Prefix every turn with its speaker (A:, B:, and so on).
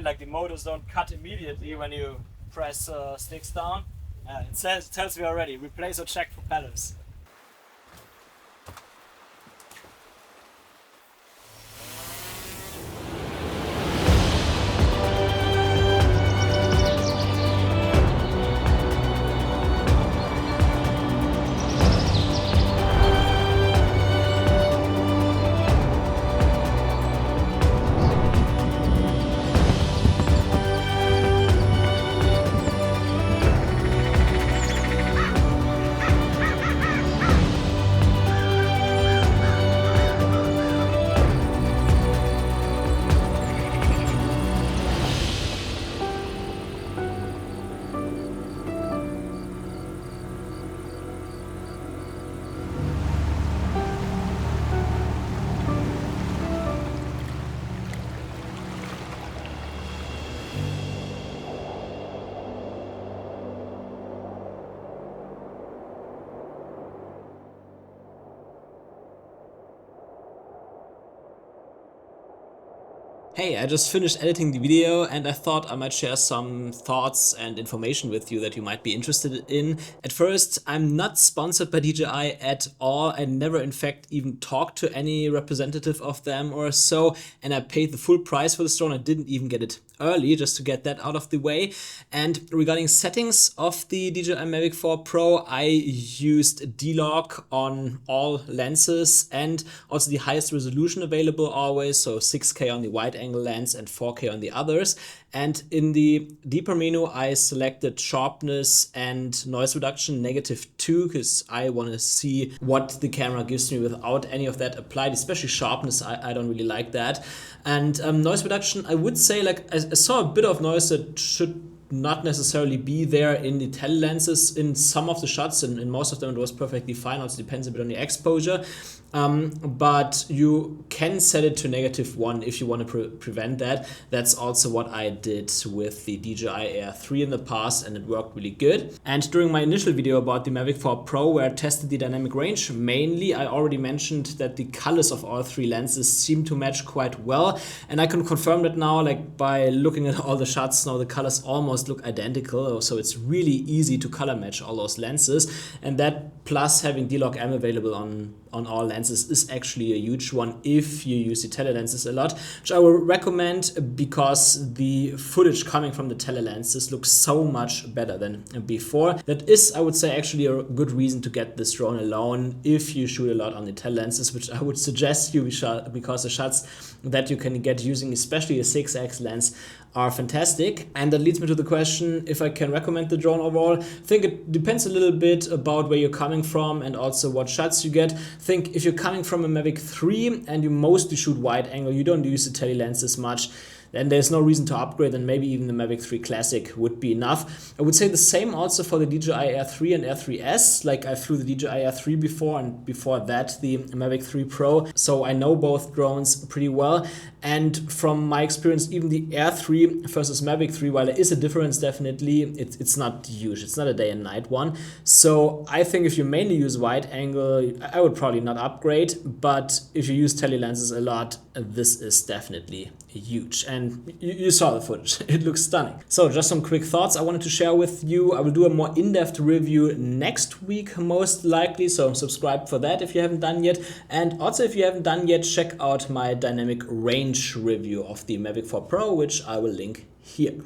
A: mind, like the motors don't cut immediately when you press sticks down. It tells me already, replace or check propellers.
B: Hey, I just finished editing the video and I thought I might share some thoughts and information with you that you might be interested in. At first, I'm not sponsored by DJI at all. I never in fact even talked to any representative of them or so, and I paid the full price for this drone. I didn't even get it early, just to get that out of the way. And regarding settings of the DJI Mavic 4 Pro, I used D-Log on all lenses and also the highest resolution available always, so 6K on the wide angle lens and 4K on the others. And in the deeper menu, I selected sharpness and noise reduction -2 because I want to see what the camera gives me without any of that applied, especially sharpness. I don't really like that. And noise reduction, I would say, like, I saw a bit of noise that should not necessarily be there in the tele lenses in some of the shots, and in most of them it was perfectly fine. Also depends a bit on the exposure. But you can set it to -1 if you want to prevent that. That's also what I did with the DJI Air 3 in the past, and it worked really good. And during my initial video about the Mavic 4 Pro, where I tested the dynamic range, mainly I already mentioned that the colors of all three lenses seem to match quite well. And I can confirm that now, like by looking at all the shots now, the colors almost look identical. So it's really easy to color match all those lenses. And that, plus having D-Log M available on all lenses, is actually a huge one if you use the tele lenses a lot, which I will recommend because the footage coming from the tele lenses looks so much better than before. That is, I would say, actually a good reason to get this drone alone if you shoot a lot on the tele lenses, which I would suggest you because the shots that you can get using especially a 6x lens are fantastic. And that leads me to the question if I can recommend the drone overall. I think it depends a little bit about where you're coming from and also what shots you get. I think if you're coming from a Mavic 3 and you mostly shoot wide angle, you don't use the tele lens as much, then there's no reason to upgrade, and maybe even the Mavic 3 Classic would be enough. I would say the same also for the DJI Air 3 and Air 3S. Like, I flew the DJI Air 3 before, and before that the Mavic 3 Pro, so I know both drones pretty well. And from my experience, even the Air 3 versus Mavic 3, while there is a difference definitely, it's not huge. It's not a day and night one. So I think if you mainly use wide angle, I would probably not upgrade, but if you use tele lenses a lot, this is definitely huge. And you saw the footage. It looks stunning. So just some quick thoughts I wanted to share with you. I will do a more in-depth review next week, most likely, so subscribe for that if you haven't done yet. And also, if you haven't done yet, check out my dynamic range review of the Mavic 4 Pro, which I will link here.